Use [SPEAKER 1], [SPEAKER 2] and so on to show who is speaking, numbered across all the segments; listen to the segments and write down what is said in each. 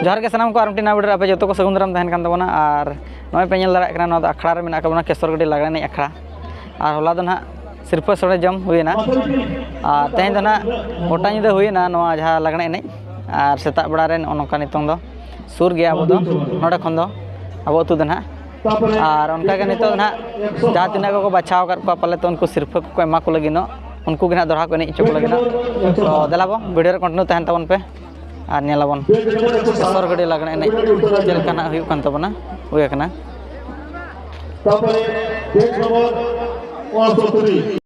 [SPEAKER 1] जोहार के सामान को आर मिट्टी वीडियो पे जो को सगुन दाराम तहन कान ताबोना और नॉय पे दाड़ा कना अखड़ा रे मेना काबोना केसर गड्डी लागड़ा नहीं अखड़ा और होला दो ना सिरफा सोड़े जम हुईना और तेहन दो ना गोटा निदा हुईना नोआ जहाँ लागड़ा एने और सेता बड़ा रे नोका नितोंग दो सुर गया अब दो नोडे खन दो अब अतु दो ना और उनका के नितो ना जहाँ तीना को बचाव कर को पाले तो उनको सिरफा को एमा को लगिनो उनको के ना दोहरा को एने चोक लगिनो तो देलाबो वीडियो रे कंटिन्यू तहन ताबन पे और नेलाबन केसर गड्डी लागड़ा एने चलकाना हुई कान ताबना हुई कना
[SPEAKER 2] तापरे देख नंबर 103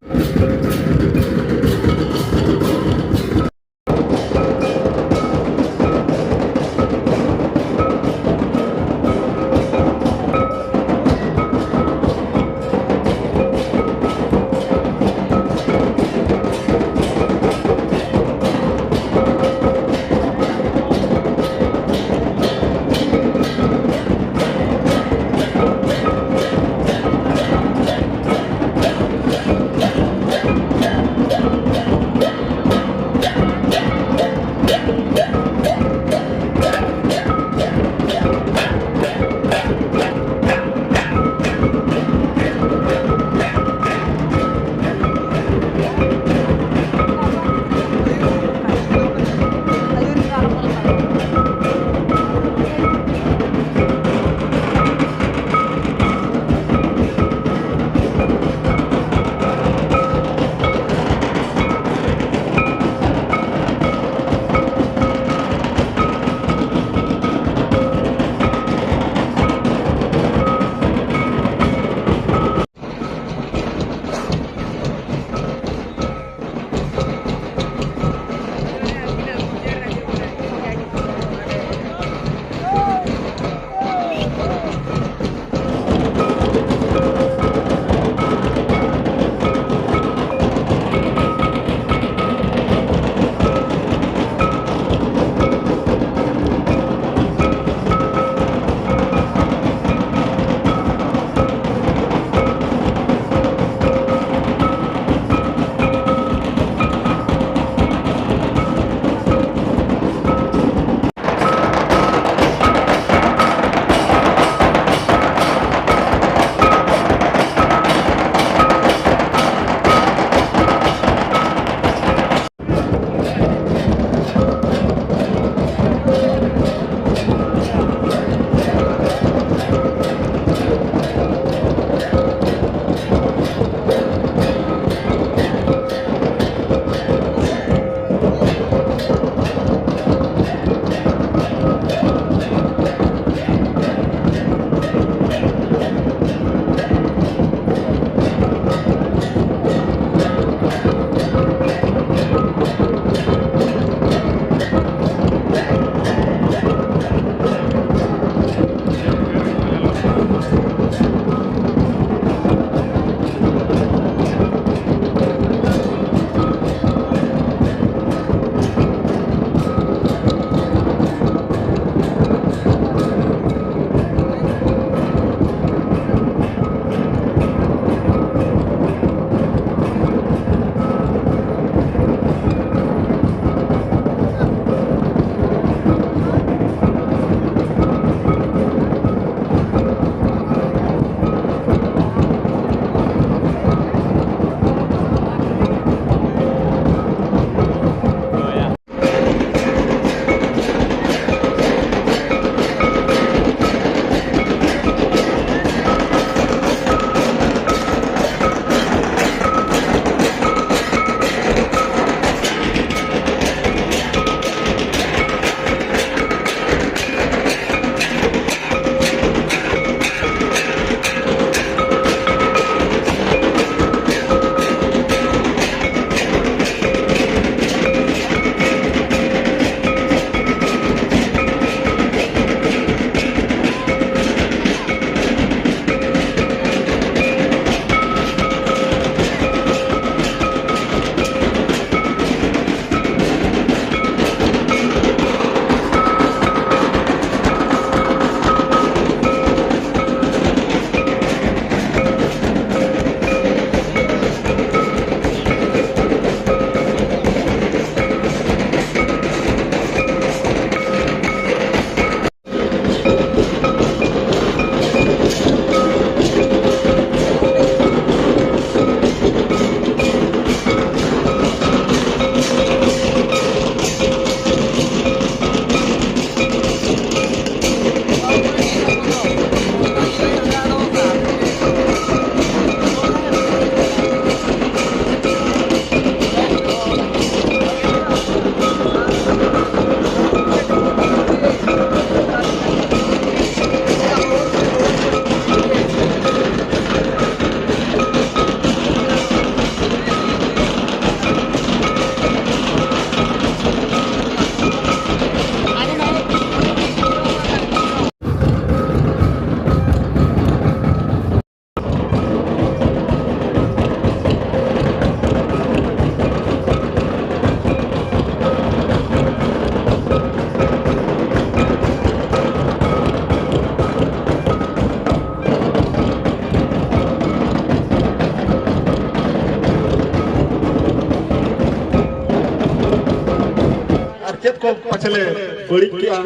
[SPEAKER 2] को पछले बड़ी किया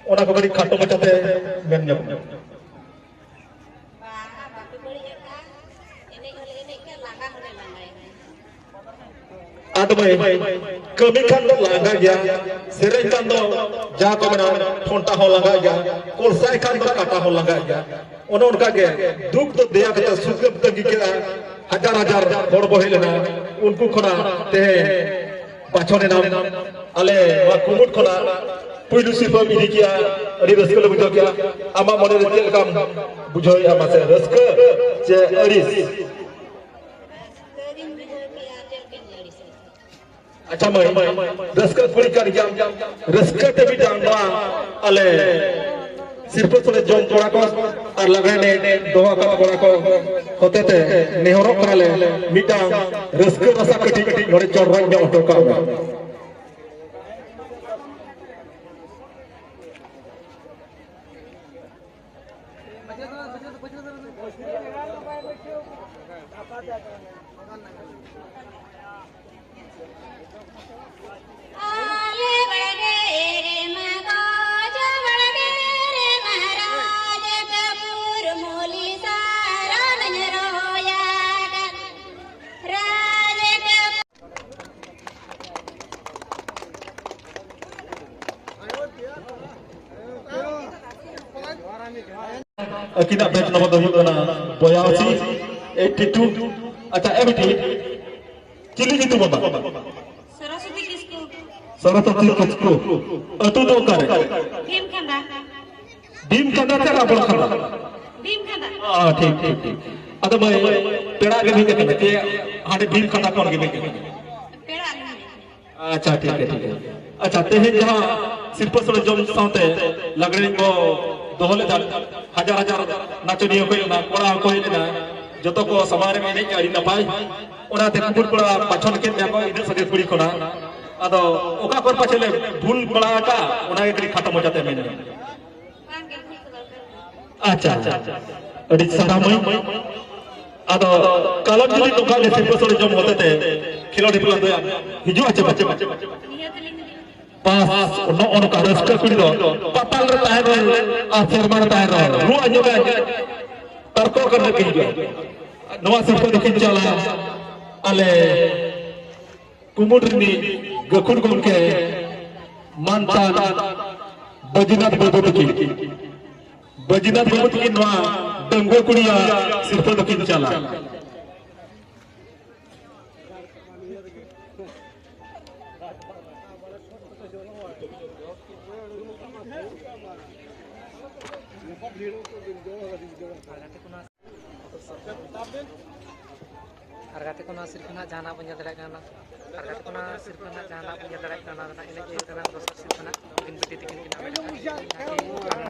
[SPEAKER 2] ओना को बड़ी खाटो मचाते मेन जब आदमे कमी खान दो लांगा गया सेरे खान दो जा को बना ठोंटा हो लगा गया कोलसाई खान दो काटा हो लगा गया ओना उनका के दुख तो दिया के सुख तंगी के हजार हजार हर बहेलना उनको खना ते पाछने नाम आले वा कुमुट खना पुइलु सिरफा मिदि किया अड़ी रस्क बुझो किया आमा मने रे चेल काम बुझो आमा से रस्क जे अड़िस अच्छा मैं रस्क पुरी कर गया रस्क ते भी डांगा आले सिर्फ सोले जम कोड़ा को और लगाने दोहा का कोड़ा को होते थे नेहरो कराले मिटा रस्क रसा कटी कटी नोरे चढ़वाई में ऑटो का अकिना बैच नंबर दो हिगना 82 82 अच्छा एबीटी चिली जितु बाबा
[SPEAKER 3] सरस्वती किसको
[SPEAKER 2] अतु तो करे
[SPEAKER 3] भीम खंडा
[SPEAKER 2] तेरा बड़ खंडा
[SPEAKER 3] भीम खंडा
[SPEAKER 2] ठीक ठीक ठीक अद मैं पेड़ा के भी के के हाडे भीम खंडा कोन के भी के
[SPEAKER 3] पेड़ा
[SPEAKER 2] अच्छा ठीक है अच्छा ते जहां सिर्फ सोले जम साथे लगड़े को दोहले हजार हजार नाचनियो को ना कोड़ा को ना जतो को समारे में नहीं आड़ी नपाय ओना ते कुकुर कोड़ा पाछन के ना को इधर सगे कुड़ी कोना अदो ओका कर पाछले भूल बड़ा का ओना के खत्म हो जाते मैंने अच्छा अड़ी सारा मई अदो कलम जदी तो का सिर्फ सोले जम होते थे खिलोड़ी पुला दया हिजु अच्छे बच्चे पास नो ओन का रस्क कुड़ी दो पपाल रे ताहे रो आ शर्मा ताहे रो रु अजो का तर्को करने के जो नवा सिर्फ देखि चला अले कुमुडनी गखुन गुन के मानतान बजिनाथ बबुत की नवा दंगो कुड़िया सिर्फ देखि चला
[SPEAKER 4] Argate kuna sirkuna jana punya darat kana argate kuna sirkuna jana punya darat kana ina je kana dosar sirkuna bin beti tikin kina